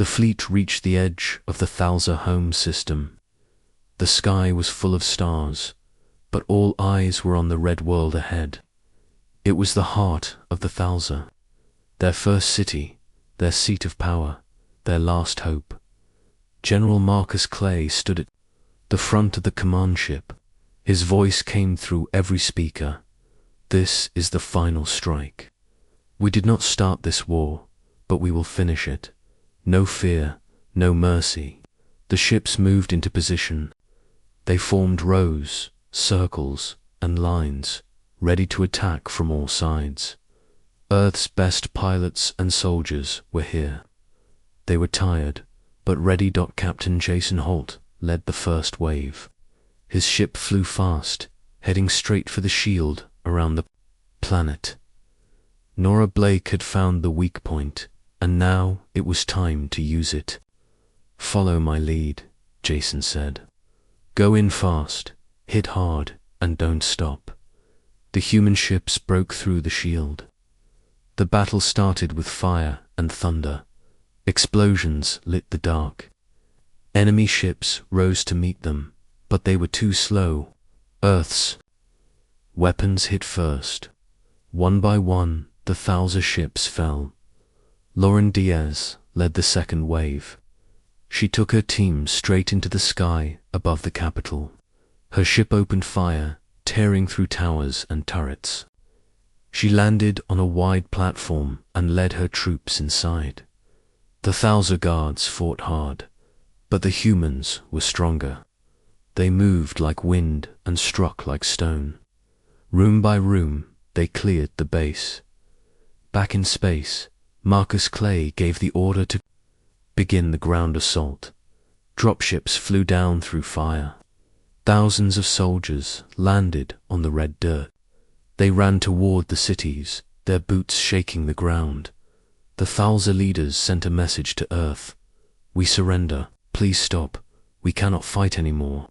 The fleet reached the edge of the Thalza home system. The sky was full of stars, but all eyes were on the red world ahead. It was the heart of the Thalza, their first city, their seat of power, their last hope. General Marcus Clay stood at the front of the command ship. His voice came through every speaker. This is the final strike. We did not start this war, but we will finish it. No fear, no mercy. The ships moved into position. They formed rows, circles, and lines, ready to attack from all sides. Earth's best pilots and soldiers were here. They were tired, but ready. Captain Jason Holt led the first wave. His ship flew fast, heading straight for the shield around the planet. Nora Blake had found the weak point, and now it was time to use it. "Follow my lead," Jason said. "Go in fast, hit hard, and don't stop." The human ships broke through the shield. The battle started with fire and thunder. Explosions lit the dark. Enemy ships rose to meet them, but they were too slow. Earth's weapons hit first. One by one, the Thalza ships fell. Lauren Diaz led the second wave. She took her team straight into the sky above the capital. Her ship opened fire, tearing through towers and turrets. She landed on a wide platform and led her troops inside. The Thalza guards fought hard, but the humans were stronger. They moved like wind and struck like stone. Room by room, they cleared the base. Back in space, Marcus Clay gave the order to begin the ground assault. Dropships flew down through fire. Thousands of soldiers landed on the red dirt. They ran toward the cities, their boots shaking the ground. The Thalza leaders sent a message to Earth. "We surrender. Please stop. We cannot fight anymore."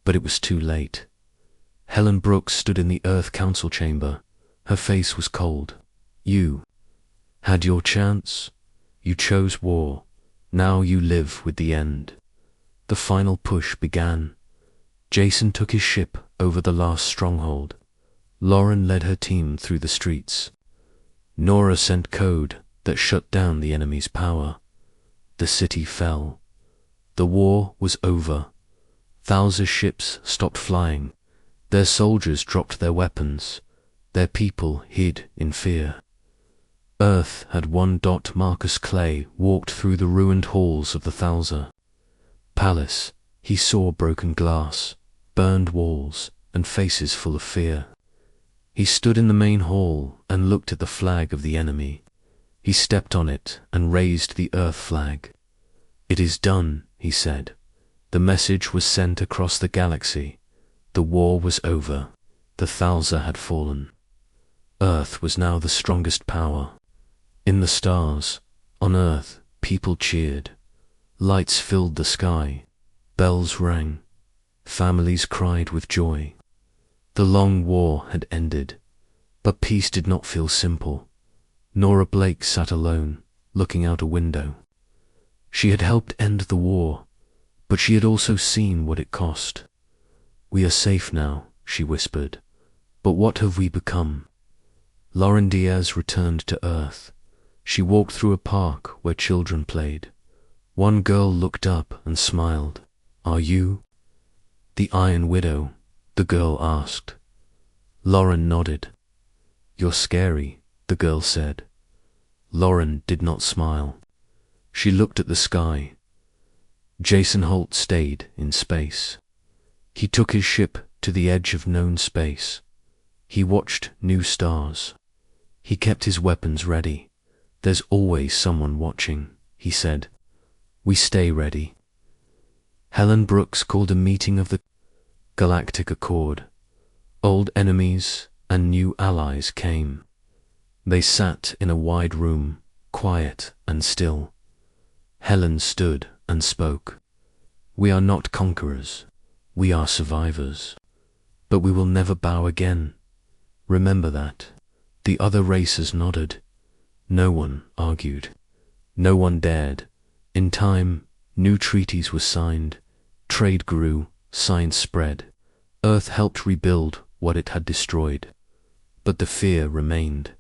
But it was too late. Helen Brooks stood in the Earth Council chamber. Her face was cold. "You had your chance. You chose war. Now you live with the end." The final push began. Jason took his ship over the last stronghold. Lauren led her team through the streets. Nora sent code that shut down the enemy's power. The city fell. The war was over. Thalza ships stopped flying. Their soldiers dropped their weapons. Their people hid in fear. Earth had won. Marcus Clay walked through the ruined halls of the Thalza palace. He saw broken glass, burned walls, and faces full of fear. He stood in the main hall and looked at the flag of the enemy. He stepped on it and raised the Earth flag. "It is done," he said. The message was sent across the galaxy. The war was over. The Thalza had fallen. Earth was now the strongest power. In the stars, on Earth, people cheered. Lights filled the sky. Bells rang. Families cried with joy. The long war had ended, but peace did not feel simple. Nora Blake sat alone, looking out a window. She had helped end the war, but she had also seen what it cost. "We are safe now," she whispered, "but what have we become?" Lauren Diaz returned to Earth. She walked through a park where children played. One girl looked up and smiled. "Are you the Iron Widow?" the girl asked. Lauren nodded. "You're scary," the girl said. Lauren did not smile. She looked at the sky. Jason Holt stayed in space. He took his ship to the edge of known space. He watched new stars. He kept his weapons ready. "There's always someone watching," he said. "We stay ready." Helen Brooks called a meeting of the Galactic Accord. Old enemies and new allies came. They sat in a wide room, quiet and still. Helen stood and spoke. "We are not conquerors. We are survivors. But we will never bow again. Remember that." The other racers nodded. No one argued. No one dared. In time, new treaties were signed, trade grew, science spread, Earth helped rebuild what it had destroyed. But the fear remained.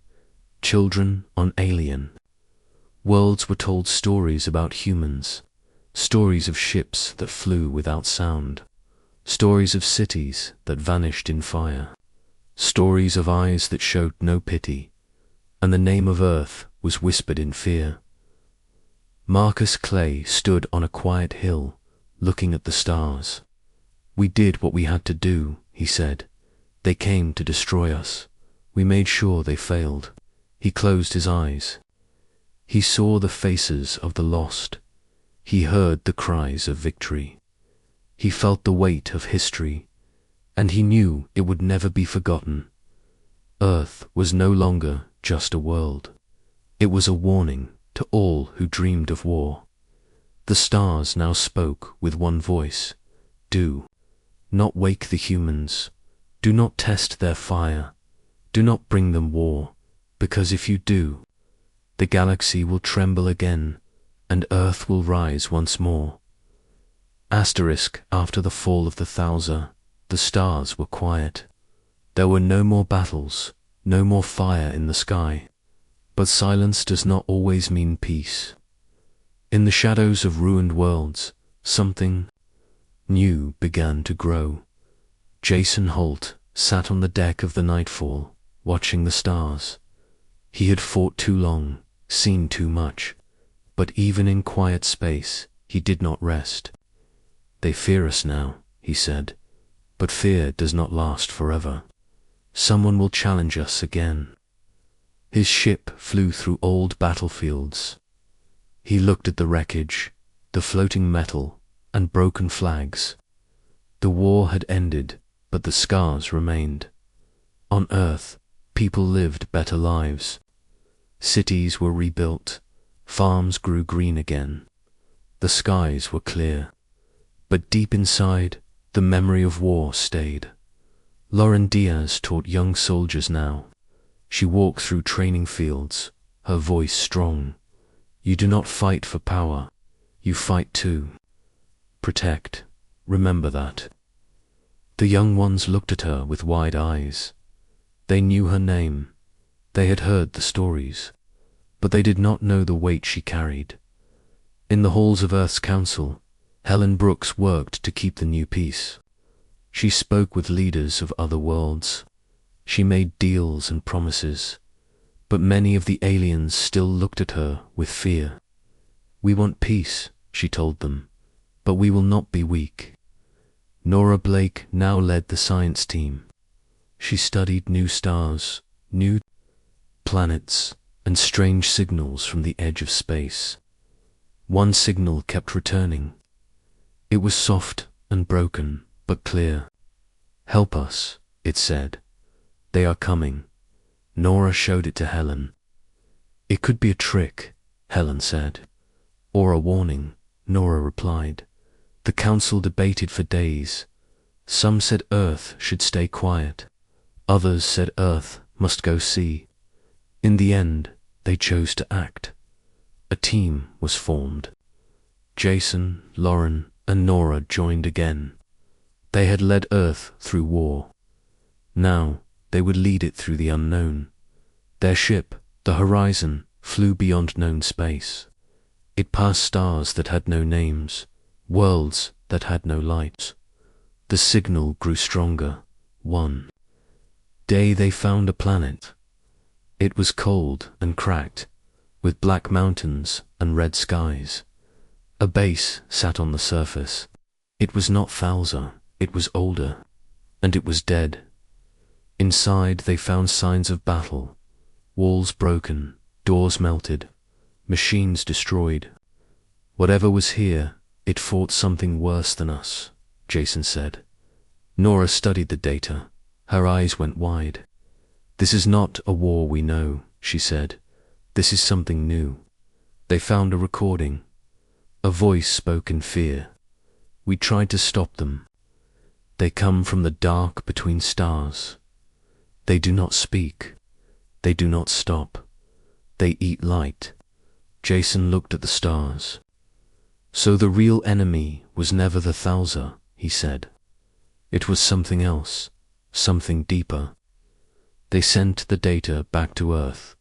Children on alien worlds were told stories about humans, stories of ships that flew without sound, stories of cities that vanished in fire, stories of eyes that showed no pity, and the name of Earth was whispered in fear. Marcus Clay stood on a quiet hill, looking at the stars. "We did what we had to do," he said. "They came to destroy us. We made sure they failed." He closed his eyes. He saw the faces of the lost. He heard the cries of victory. He felt the weight of history, and he knew it would never be forgotten. Earth was no longer just a world. It was a warning to all who dreamed of war. The stars now spoke with one voice. Do not wake the humans. Do not test their fire. Do not bring them war, because if you do, the galaxy will tremble again, and Earth will rise once more. After the fall of the Thouser, the stars were quiet. There were no more battles, no more fire in the sky. But silence does not always mean peace. In the shadows of ruined worlds, something new began to grow. Jason Holt sat on the deck of the Nightfall, watching the stars. He had fought too long, seen too much, but even in quiet space, he did not rest. "They fear us now," he said, "but fear does not last forever. Someone will challenge us again." His ship flew through old battlefields. He looked at the wreckage, the floating metal, and broken flags. The war had ended, but the scars remained. On Earth, people lived better lives. Cities were rebuilt, farms grew green again. The skies were clear. But deep inside, the memory of war stayed. Lauren Diaz taught young soldiers now. She walked through training fields, her voice strong. "You do not fight for power. You fight to protect. Remember that." The young ones looked at her with wide eyes. They knew her name. They had heard the stories, but they did not know the weight she carried. In the halls of Earth's Council, Helen Brooks worked to keep the new peace. She spoke with leaders of other worlds. She made deals and promises, but many of the aliens still looked at her with fear. "We want peace," she told them, "but we will not be weak." Nora Blake now led the science team. She studied new stars, new planets, and strange signals from the edge of space. One signal kept returning. It was soft and broken, but clear. "Help us," it said. "They are coming." Nora showed it to Helen. "It could be a trick," Helen said. "Or a warning," Nora replied. The council debated for days. Some said Earth should stay quiet. Others said Earth must go see. In the end, they chose to act. A team was formed. Jason, Lauren, and Nora joined again. They had led Earth through war. Now, they would lead it through the unknown. Their ship, the Horizon, flew beyond known space. It passed stars that had no names, worlds that had no light. The signal grew stronger. One day they found a planet. It was cold and cracked, with black mountains and red skies. A base sat on the surface. It was not Thouser, it was older, and it was dead. Inside they found signs of battle, walls broken, doors melted, machines destroyed. "Whatever was here, it fought something worse than us," Jason said. Nora studied the data. Her eyes went wide. "This is not a war we know," she said. "This is something new." They found a recording. A voice spoke in fear. "We tried to stop them. They come from the dark between stars. They do not speak. They do not stop. They eat light." Jason looked at the stars. So the real enemy was never the Thouser, he said. It was something else, something deeper. They sent the data back to Earth.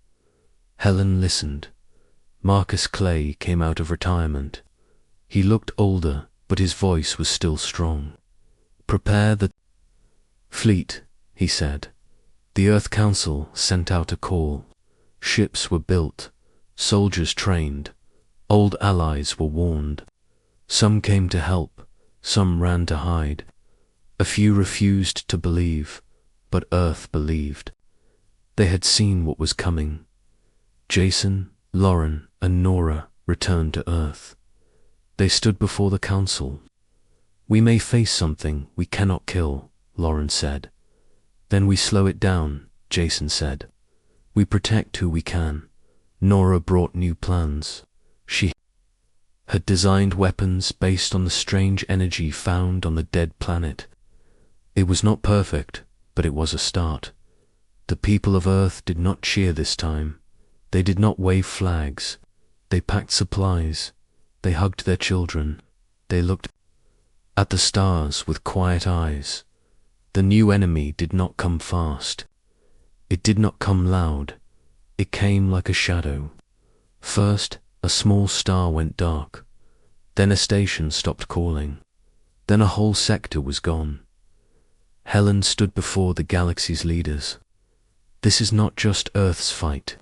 Helen listened. Marcus Clay came out of retirement. He looked older, but his voice was still strong. Prepare the fleet, he said. The Earth Council sent out a call. Ships were built, soldiers trained, old allies were warned. Some came to help, some ran to hide. A few refused to believe, but Earth believed. They had seen what was coming. Jason, Lauren, and Nora returned to Earth. They stood before the council. We may face something we cannot kill, Lauren said. Then we slow it down, Jason said. We protect who we can. Nora brought new plans. She had designed weapons based on the strange energy found on the dead planet. It was not perfect, but it was a start. The people of Earth did not cheer this time. They did not wave flags. They packed supplies. They hugged their children. They looked at the stars with quiet eyes. The new enemy did not come fast. It did not come loud. It came like a shadow. First, a small star went dark. Then a station stopped calling. Then a whole sector was gone. Helen stood before the galaxy's leaders. This is not just Earth's fight.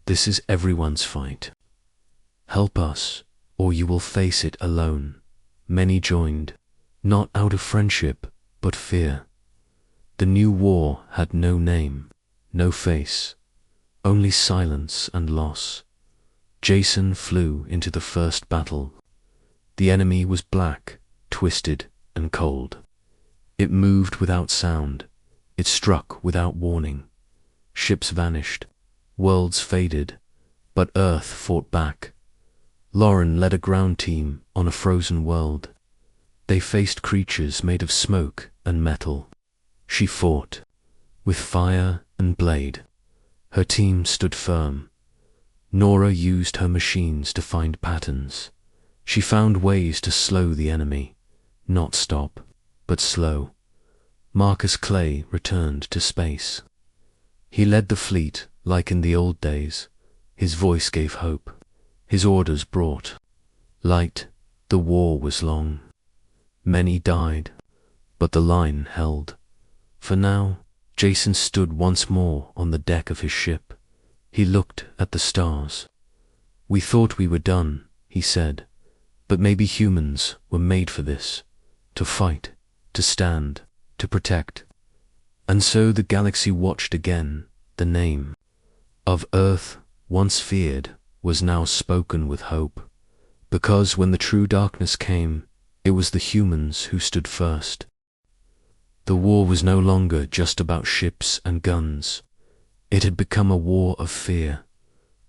This is everyone's fight. Help us, or you will face it alone. Many joined, not out of friendship, but fear. The new war had no name, no face, only silence and loss. Jason flew into the first battle. The enemy was black, twisted, and cold. It moved without sound. It struck without warning. Ships vanished. Worlds faded. But Earth fought back. Lauren led a ground team on a frozen world. They faced creatures made of smoke and metal. She fought, with fire and blade. Her team stood firm. Nora used her machines to find patterns. She found ways to slow the enemy, not stop, but slow. Marcus Clay returned to space. He led the fleet like in the old days. His voice gave hope. His orders brought light. The war was long. Many died, but the line held. For now, Jason stood once more on the deck of his ship. He looked at the stars. We thought we were done, he said, but maybe humans were made for this, to fight, to stand, to protect. And so the galaxy watched again. The name of Earth, once feared, was now spoken with hope, because when the true darkness came, it was the humans who stood first. The war was no longer just about ships and guns. It had become a war of fear.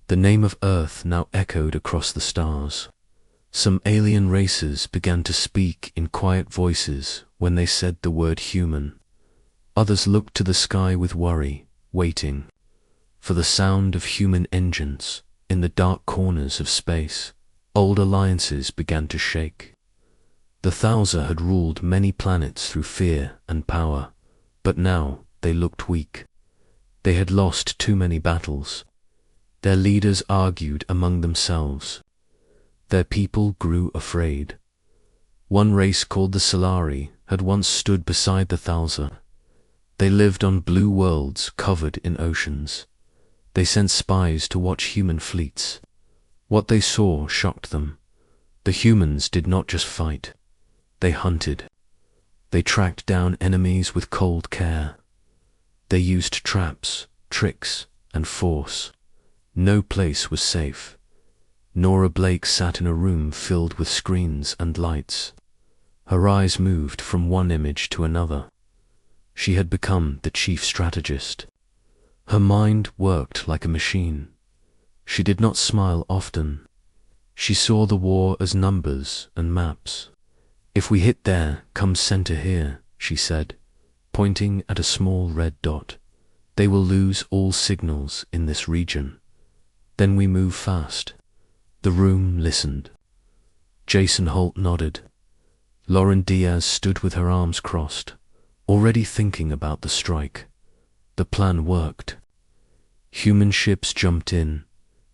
The name of Earth now echoed across the stars. Some alien races began to speak in quiet voices when they said the word human. Others looked to the sky with worry, waiting for the sound of human engines. In the dark corners of space, old alliances began to shake. The Thouser had ruled many planets through fear and power, but now they looked weak. They had lost too many battles. Their leaders argued among themselves. Their people grew afraid. One race called the Solari had once stood beside the Thouser. They lived on blue worlds covered in oceans. They sent spies to watch human fleets. What they saw shocked them. The humans did not just fight. They hunted. They tracked down enemies with cold care. They used traps, tricks, and force. No place was safe. Nora Blake sat in a room filled with screens and lights. Her eyes moved from one image to another. She had become the chief strategist. Her mind worked like a machine. She did not smile often. She saw the war as numbers and maps. If we hit there, come center here, she said, pointing at a small red dot. They will lose all signals in this region. Then we move fast. The room listened. Jason Holt nodded. Lauren Diaz stood with her arms crossed, already thinking about the strike. The plan worked. Human ships jumped in,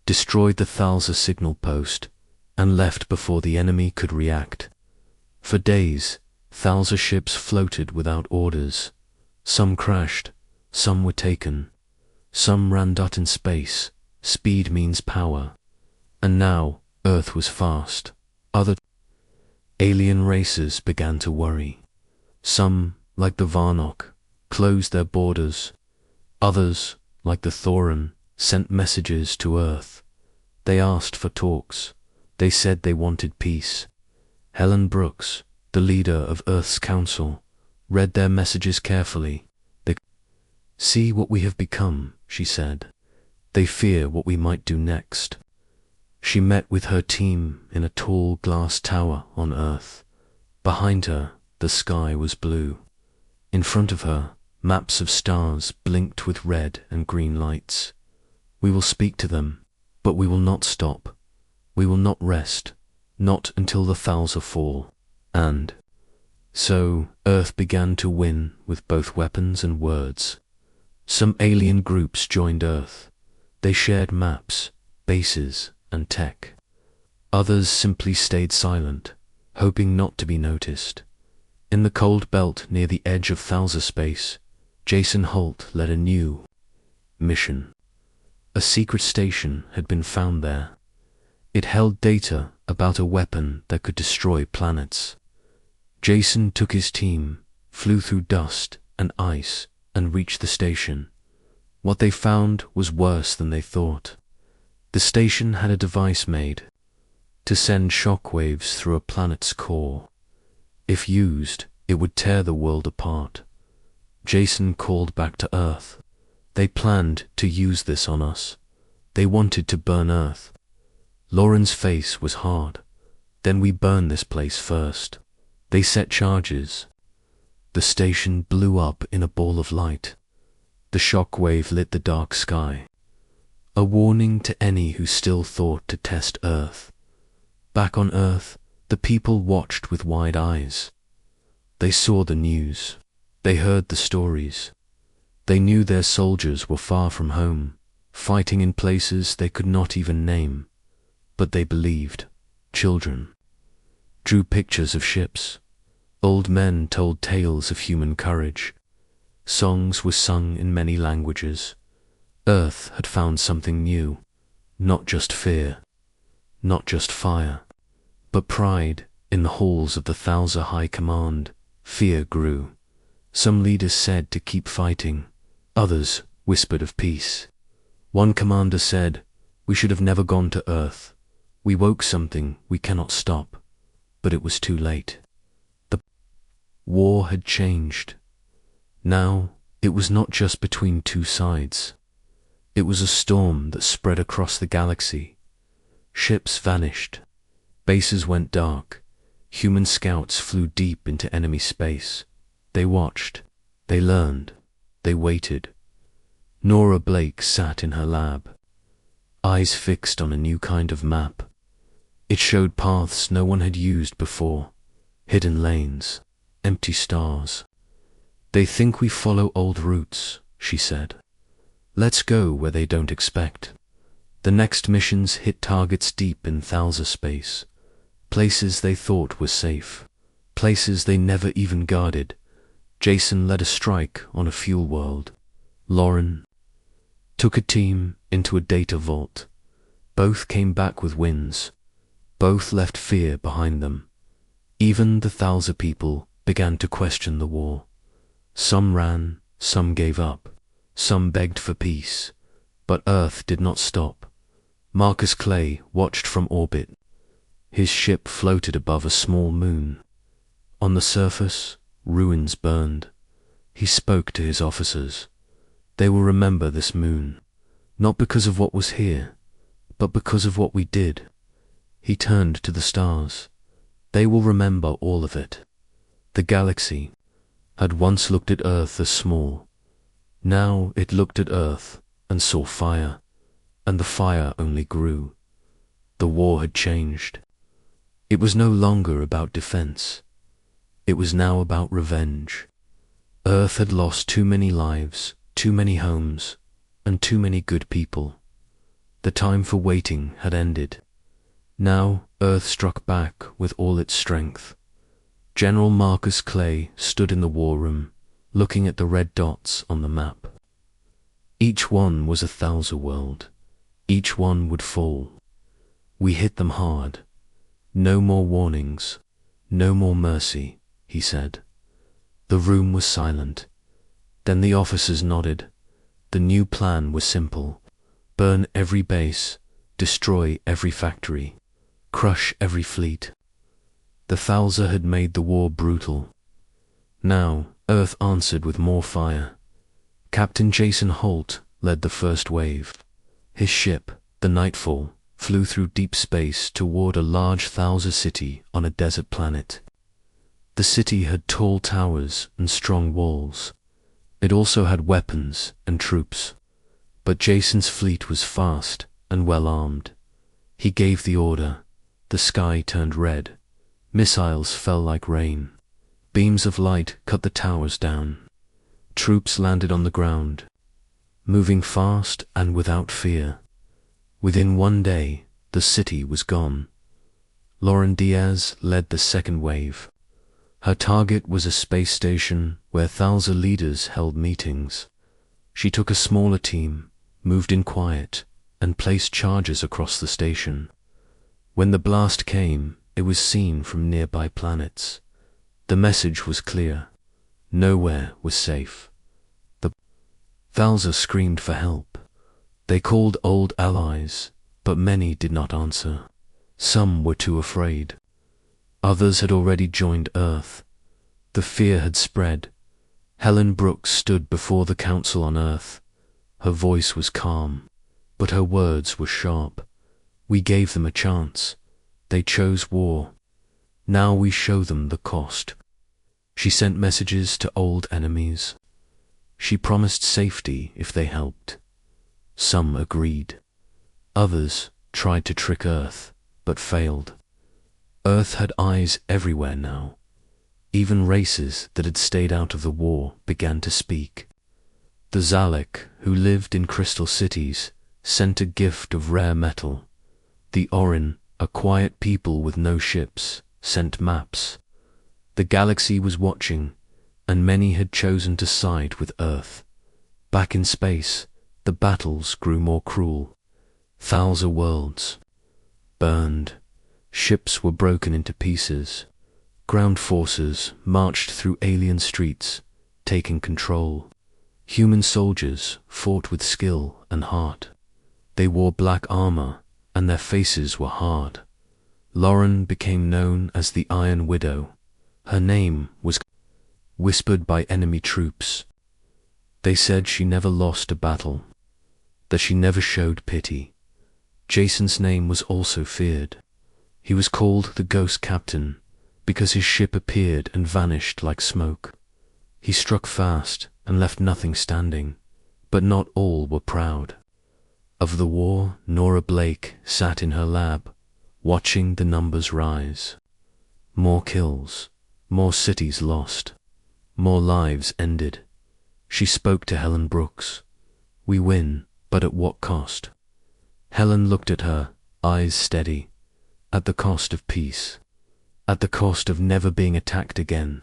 destroyed the Thalza signal post, and left before the enemy could react. For days, Thalza ships floated without orders. Some crashed, some were taken, some ran dot in space. Speed means power. And now, Earth was fast. Other alien races began to worry. Some, like the Varnok, closed their borders. Others, like the Thoran, sent messages to Earth. They asked for talks. They said they wanted peace. Helen Brooks, the leader of Earth's Council, read their messages carefully. They see what we have become, she said. They fear what we might do next. She met with her team in a tall glass tower on Earth. Behind her, the sky was blue. In front of her, maps of stars blinked with red and green lights. We will speak to them, but we will not stop. We will not rest, not until the Thalza fall. And so Earth began to win with both weapons and words. Some alien groups joined Earth. They shared maps, bases, and tech. Others simply stayed silent, hoping not to be noticed. In the cold belt near the edge of Thalza space, Jason Holt led a new mission. A secret station had been found there. It held data about a weapon that could destroy planets. Jason took his team, flew through dust and ice, and reached the station. What they found was worse than they thought. The station had a device made to send shockwaves through a planet's core. If used, it would tear the world apart. Jason called back to Earth. They planned to use this on us. They wanted to burn Earth. Lauren's face was hard. Then we burn this place first. They set charges. The station blew up in a ball of light. The shockwave lit the dark sky. A warning to any who still thought to test Earth. Back on Earth, the people watched with wide eyes. They saw the news. They heard the stories. They knew their soldiers were far from home, fighting in places they could not even name. But they believed. Children drew pictures of ships. Old men told tales of human courage. Songs were sung in many languages. Earth had found something new. Not just fear, not just fire, but pride. In the halls of the Thalza High Command, fear grew. Some leaders said to keep fighting. Others whispered of peace. One commander said, "We should have never gone to Earth. We woke something we cannot stop." But it was too late. The war had changed. Now, it was not just between two sides. It was a storm that spread across the galaxy. Ships vanished. Bases went dark. Human scouts flew deep into enemy space. They watched. They learned. They waited. Nora Blake sat in her lab, eyes fixed on a new kind of map. It showed paths no one had used before, hidden lanes, empty stars. "They think we follow old routes," she said. "Let's go where they don't expect." The next missions hit targets deep in Thalza space, places they thought were safe, places they never even guarded. Jason led a strike on a fuel world. Lauren took a team into a data vault. Both came back with wins. Both left fear behind them. Even the Thalza people began to question the war. Some ran, some gave up, some begged for peace. But Earth did not stop. Marcus Clay watched from orbit. His ship floated above a small moon. On the surface, ruins burned. He spoke to his officers. They will remember this moon, not because of what was here, but because of what we did. He turned to the stars. They will remember all of it. The galaxy had once looked at Earth as small. Now it looked at Earth and saw fire, and the fire only grew. The war had changed. It was no longer about defense. It was now about revenge. Earth had lost too many lives, too many homes, and too many good people. The time for waiting had ended. Now Earth struck back with all its strength. General Marcus Clay stood in the war room, looking at the red dots on the map. Each one was a Thouser world. Each one would fall. We hit them hard. No more warnings. No more mercy, he said. The room was silent. Then the officers nodded. The new plan was simple. Burn every base, destroy every factory, crush every fleet. The Thouser had made the war brutal. Now Earth answered with more fire. Captain Jason Holt led the first wave. His ship, the Nightfall, flew through deep space toward a large Thouser city on a desert planet. The city had tall towers and strong walls. It also had weapons and troops. But Jason's fleet was fast and well armed. He gave the order. The sky turned red. Missiles fell like rain. Beams of light cut the towers down. Troops landed on the ground, moving fast and without fear. Within one day, the city was gone. Lauren Diaz led the second wave. Her target was a space station where Thouser leaders held meetings. She took a smaller team, moved in quiet, and placed charges across the station. When the blast came, it was seen from nearby planets. The message was clear. Nowhere was safe. The Thouser screamed for help. They called old allies, but many did not answer. Some were too afraid. Others had already joined Earth. The fear had spread. Helen Brooks stood before the Council on Earth. Her voice was calm, but her words were sharp. We gave them a chance. They chose war. Now we show them the cost. She sent messages to old enemies. She promised safety if they helped. Some agreed. Others tried to trick Earth, but failed. Earth had eyes everywhere now. Even races that had stayed out of the war began to speak. The Zalek, who lived in crystal cities, sent a gift of rare metal. The Orin, a quiet people with no ships, sent maps. The galaxy was watching, and many had chosen to side with Earth. Back in space, the battles grew more cruel. Thouser worlds burned. Ships were broken into pieces. Ground forces marched through alien streets, taking control. Human soldiers fought with skill and heart. They wore black armor, and their faces were hard. Lauren became known as the Iron Widow. Her name was whispered by enemy troops. They said she never lost a battle, that she never showed pity. Jason's name was also feared. He was called the Ghost Captain because his ship appeared and vanished like smoke. He struck fast and left nothing standing, but not all were proud. Of the war, Nora Blake sat in her lab, watching the numbers rise. More kills, more cities lost, more lives ended. She spoke to Helen Brooks. We win, but at what cost? Helen looked at her, eyes steady. At the cost of peace. At the cost of never being attacked again.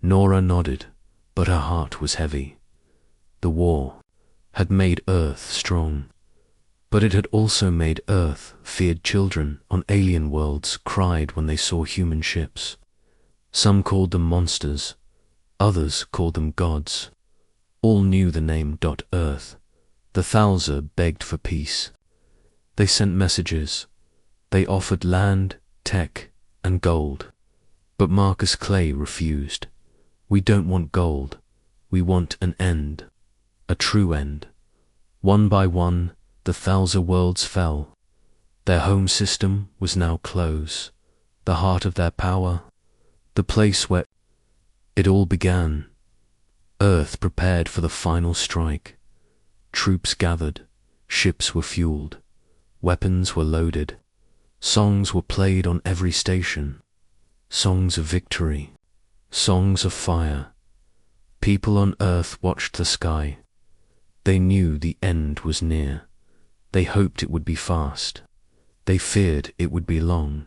Nora nodded, but her heart was heavy. The war had made Earth strong, but it had also made Earth feared. Children on alien worlds cried when they saw human ships. Some called them monsters, others called them gods. All knew the name Earth. The Thouser begged for peace. They sent messages. They offered land, tech, and gold. But Marcus Clay refused. We don't want gold. We want an end. A true end. One by one, the Thouser worlds fell. Their home system was now close. The heart of their power. The place where it all began. Earth prepared for the final strike. Troops gathered. Ships were fueled. Weapons were loaded. Songs were played on every station. Songs of victory. Songs of fire. People on Earth watched the sky. They knew the end was near. They hoped it would be fast. They feared it would be long.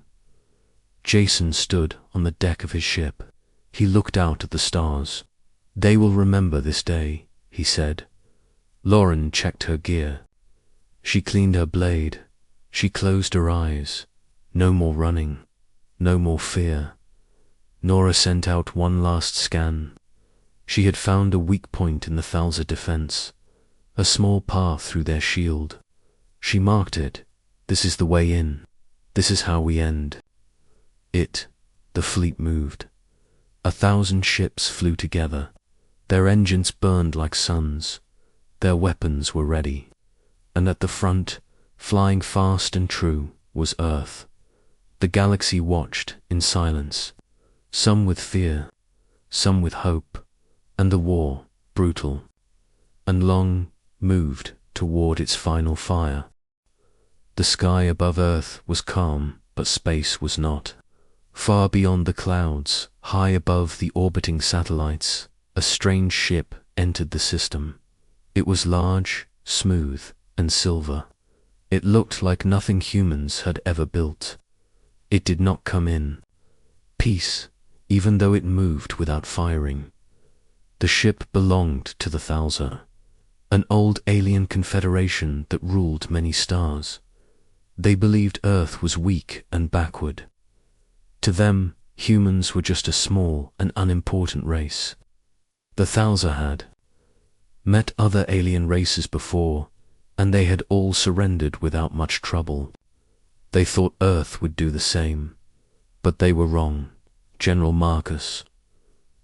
Jason stood on the deck of his ship. He looked out at the stars. "They will remember this day," he said. Lauren checked her gear. She cleaned her blade. She closed her eyes. No more running. No more fear. Nora sent out one last scan. She had found a weak point in the Thalza defense, a small path through their shield. She marked it. This is the way in. This is how we end. The fleet moved. 1,000 ships flew together. Their engines burned like suns. Their weapons were ready. And at the front, flying fast and true, was Earth. The galaxy watched in silence, some with fear, some with hope, and the war, brutal and long, moved toward its final fire. The sky above Earth was calm, but space was not. Far beyond the clouds, high above the orbiting satellites, a strange ship entered the system. It was large, smooth, and silver. It looked like nothing humans had ever built. It did not come in peace, even though it moved without firing. The ship belonged to the Thalza, an old alien confederation that ruled many stars. They believed Earth was weak and backward. To them, humans were just a small and unimportant race. The Thalza had met other alien races before, and they had all surrendered without much trouble. They thought Earth would do the same, but they were wrong. General Marcus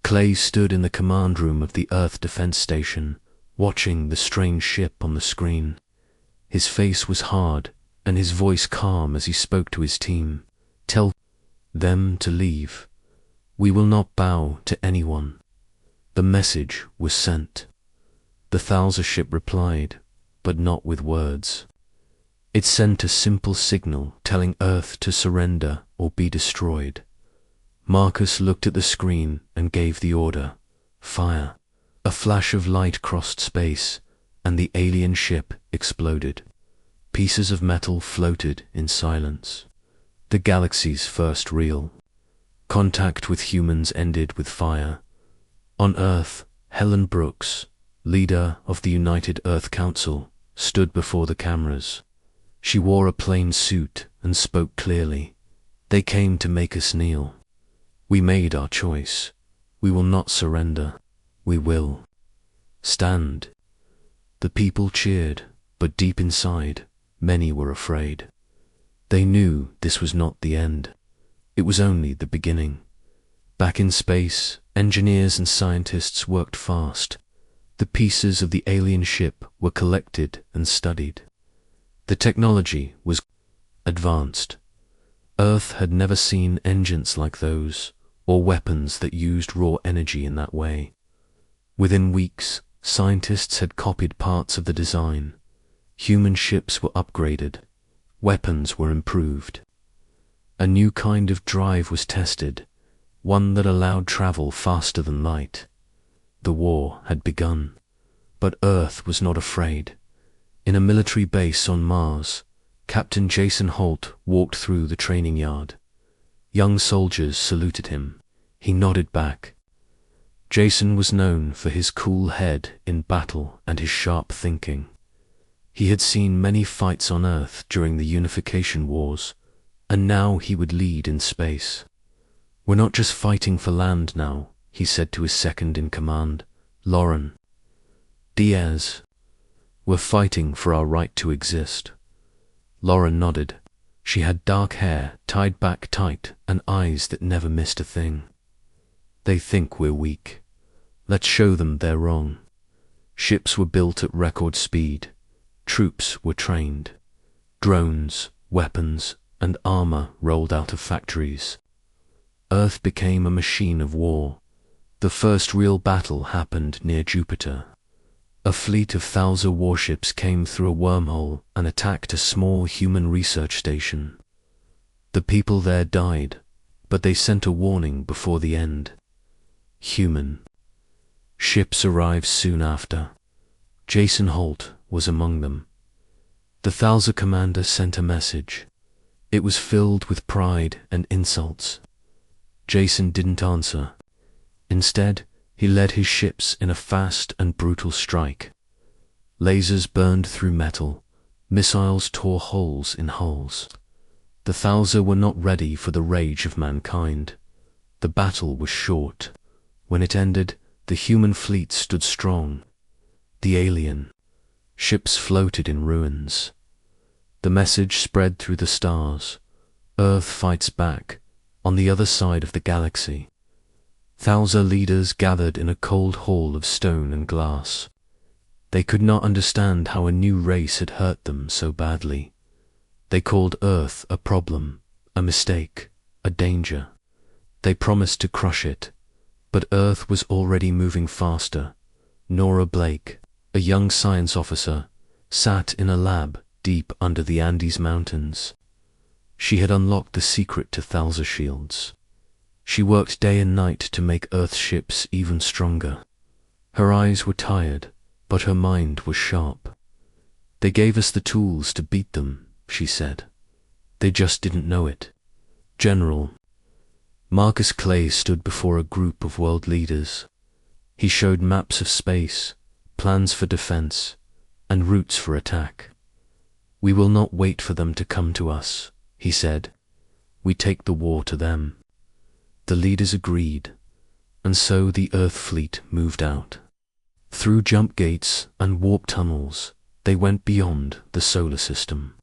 Clay stood in the command room of the Earth Defense Station, watching the strange ship on the screen. His face was hard, and his voice calm as he spoke to his team. "Tell them to leave. We will not bow to anyone." The message was sent. The Thalza ship replied, but not with words. It sent a simple signal telling Earth to surrender or be destroyed. Marcus looked at the screen and gave the order, "Fire." A flash of light crossed space, and the alien ship exploded. Pieces of metal floated in silence. The galaxy's first real contact with humans ended with fire. On Earth, Helen Brooks, leader of the United Earth Council, stood before the cameras. She wore a plain suit and spoke clearly. "They came to make us kneel. We made our choice. We will not surrender. We will stand." The people cheered, but deep inside, many were afraid. They knew this was not the end. It was only the beginning. Back in space, engineers and scientists worked fast. The pieces of the alien ship were collected and studied. The technology was advanced. Earth had never seen engines like those, or weapons that used raw energy in that way. Within weeks, scientists had copied parts of the design. Human ships were upgraded. Weapons were improved. A new kind of drive was tested, one that allowed travel faster than light. The war had begun, but Earth was not afraid. In a military base on Mars, Captain Jason Holt walked through the training yard. Young soldiers saluted him. He nodded back. Jason was known for his cool head in battle and his sharp thinking. He had seen many fights on Earth during the Unification Wars, and now he would lead in space. "We're not just fighting for land now," he said to his second-in-command, Lauren Diaz. "We're fighting for our right to exist." Lauren nodded. She had dark hair tied back tight and eyes that never missed a thing. "They think we're weak. Let's show them they're wrong." Ships were built at record speed. Troops were trained. Drones, weapons, and armor rolled out of factories. Earth became a machine of war. The first real battle happened near Jupiter. A fleet of Thalza warships came through a wormhole and attacked a small human research station. The people there died, but they sent a warning before the end. Human. Ships arrived soon after. Jason Holt was among them. The Thalza commander sent a message. It was filled with pride and insults. Jason didn't answer. Instead, he led his ships in a fast and brutal strike. Lasers burned through metal. Missiles tore holes in hulls. The Thalza were not ready for the rage of mankind. The battle was short. When it ended, the human fleet stood strong. The alien ships floated in ruins. The message spread through the stars. Earth fights back, on the other side of the galaxy. Thalza leaders gathered in a cold hall of stone and glass. They could not understand how a new race had hurt them so badly. They called Earth a problem, a mistake, a danger. They promised to crush it, but Earth was already moving faster. Nora Blake, a young science officer, sat in a lab deep under the Andes Mountains. She had unlocked the secret to Thalza shields. She worked day and night to make Earth's ships even stronger. Her eyes were tired, but her mind was sharp. They gave us the tools to beat them, she said. They just didn't know it. General Marcus Clay stood before a group of world leaders. He showed maps of space, plans for defense, and routes for attack. We will not wait for them to come to us, he said. We take the war to them. The leaders agreed, and so the Earth fleet moved out. Through jump gates and warp tunnels, they went beyond the solar system.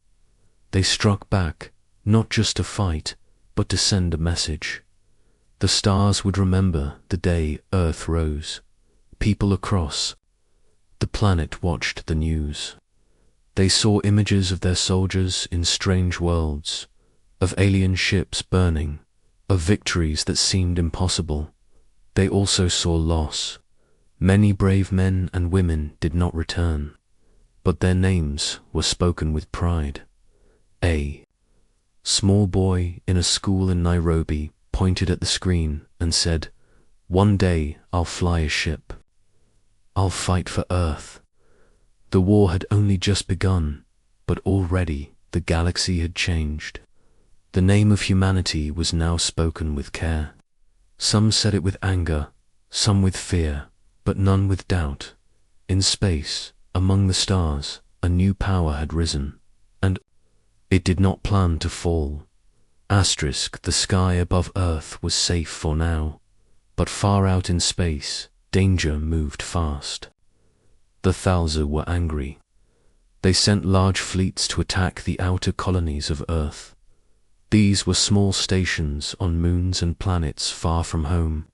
They struck back, not just to fight, but to send a message. The stars would remember the day Earth rose. People across the planet watched the news. They saw images of their soldiers in strange worlds, of alien ships burning, of victories that seemed impossible. They also saw loss. Many brave men and women did not return, but their names were spoken with pride. A small boy in a school in Nairobi pointed at the screen and said, "One day I'll fly a ship. I'll fight for Earth." The war had only just begun, but already the galaxy had changed. The name of humanity was now spoken with care. Some said it with anger, some with fear, but none with doubt. In space, among the stars, a new power had risen, and it did not plan to fall. The sky above Earth was safe for now, but far out in space, danger moved fast. The Thalza were angry. They sent large fleets to attack the outer colonies of Earth. These were small stations on moons and planets far from home.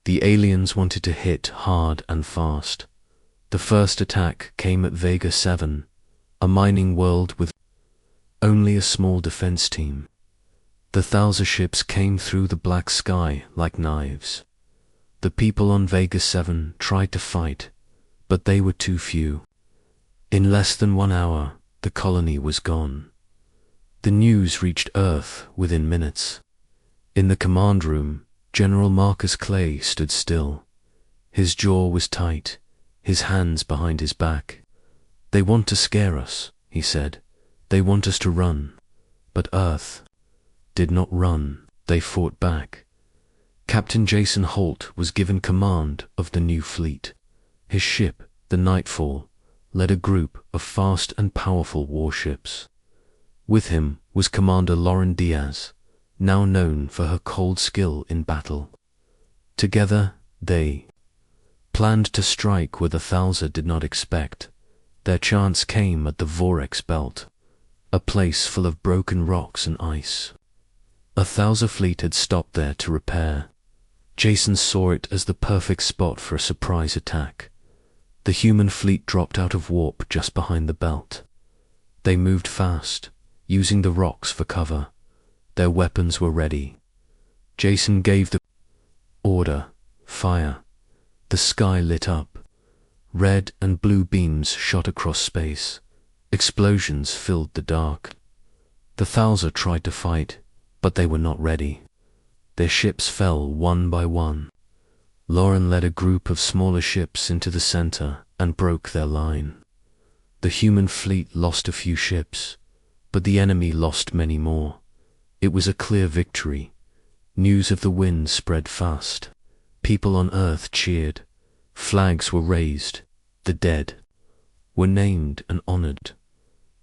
The aliens wanted to hit hard and fast. The first attack came at Vega 7, a mining world with only a small defense team. The Thalza ships came through the black sky like knives. The people on Vega 7 tried to fight, but they were too few. In less than 1 hour, the colony was gone. The news reached Earth within minutes. In the command room, General Marcus Clay stood still. His jaw was tight, his hands behind his back. "They want to scare us," he said. "They want us to run." But Earth did not run, they fought back. Captain Jason Holt was given command of the new fleet. His ship, the Nightfall, led a group of fast and powerful warships. With him was Commander Lauren Diaz, now known for her cold skill in battle. Together, they planned to strike where the Thalza did not expect. Their chance came at the Vorex Belt, a place full of broken rocks and ice. A Thalza fleet had stopped there to repair. Jason saw it as the perfect spot for a surprise attack. The human fleet dropped out of warp just behind the belt. They moved fast, using the rocks for cover. Their weapons were ready. Jason gave the order, "Fire." The sky lit up. Red and blue beams shot across space. Explosions filled the dark. The Thalza tried to fight, But they were not ready. Their ships fell one by one. Lauren led a group of smaller ships into the center and broke their line. The human fleet lost a few ships, but the enemy lost many more. It was a clear victory. News of the win spread fast. People on Earth cheered. Flags were raised. The dead were named and honored.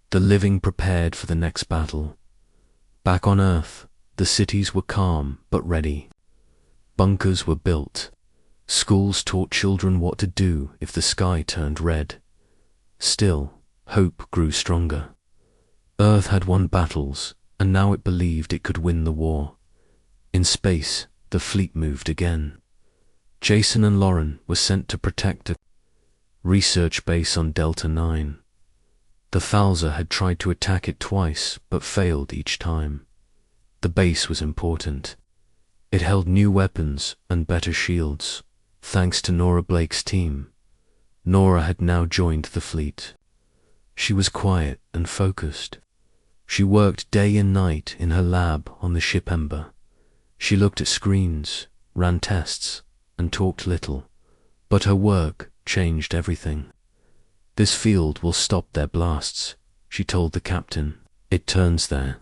The living prepared for the next battle. Back on Earth, the cities were calm but ready. Bunkers were built. Schools taught children what to do if the sky turned red. Still, hope grew stronger. Earth had won battles, and now it believed it could win the war. In space, the fleet moved again. Jason and Lauren were sent to protect a research base on Delta 9. The Thalza had tried to attack it twice, but failed each time. The base was important. It held new weapons and better shields, thanks to Nora Blake's team. Nora had now joined the fleet. She was quiet and focused. She worked day and night in her lab on the ship Ember. She looked at screens, ran tests, and talked little. But her work changed everything. "This field will stop their blasts," she told the captain. "It turns their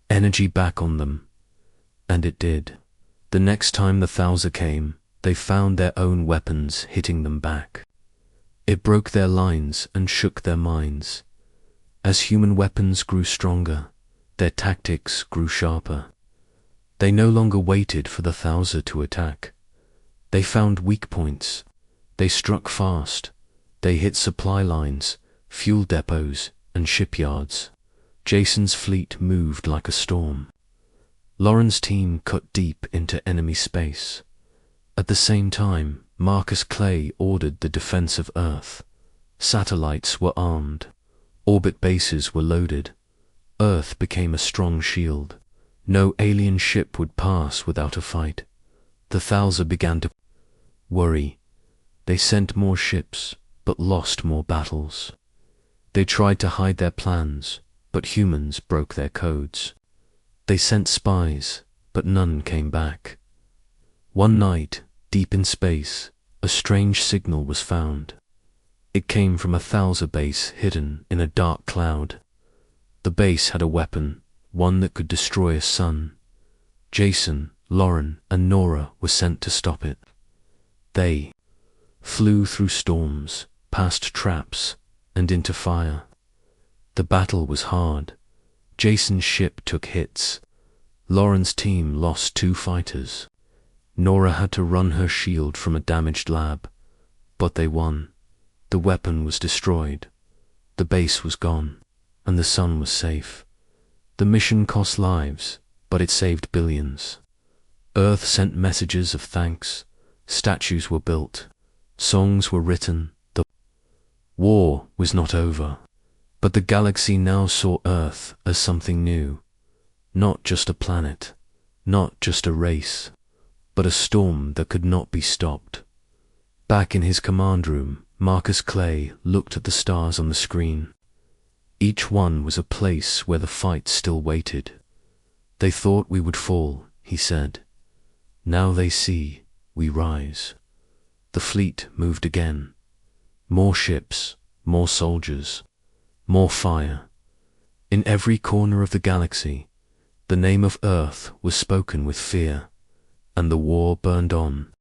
energy back on them." And it did. The next time the Thalza came, they found their own weapons hitting them back. It broke their lines and shook their minds. As human weapons grew stronger, their tactics grew sharper. They no longer waited for the Thalza to attack. They found weak points. They struck fast. They hit supply lines, fuel depots, and shipyards. Jason's fleet moved like a storm. Lauren's team cut deep into enemy space. At the same time, Marcus Clay ordered the defense of Earth. Satellites were armed. Orbit bases were loaded. Earth became a strong shield. No alien ship would pass without a fight. The Thalza began to worry. They sent more ships, but lost more battles. They tried to hide their plans, but humans broke their codes. They sent spies, but none came back. One night, deep in space, a strange signal was found. It came from a Thalza base hidden in a dark cloud. The base had a weapon, one that could destroy a sun. Jason, Lauren, and Nora were sent to stop it. They flew through storms, past traps, and into fire. The battle was hard. Jason's ship took hits. Lauren's team lost 2 fighters. Nora had to run her shield from a damaged lab, but they won. The weapon was destroyed. The base was gone, and the sun was safe. The mission cost lives, but it saved billions. Earth sent messages of thanks. Statues were built. Songs were written. The war was not over, but the galaxy now saw Earth as something new. Not just a planet, not just a race, but a storm that could not be stopped. Back in his command room, Marcus Clay looked at the stars on the screen. Each one was a place where the fight still waited. "They thought we would fall," he said. "Now they see we rise." The fleet moved again. More ships, more soldiers, more fire. In every corner of the galaxy, the name of Earth was spoken with fear, and the war burned on.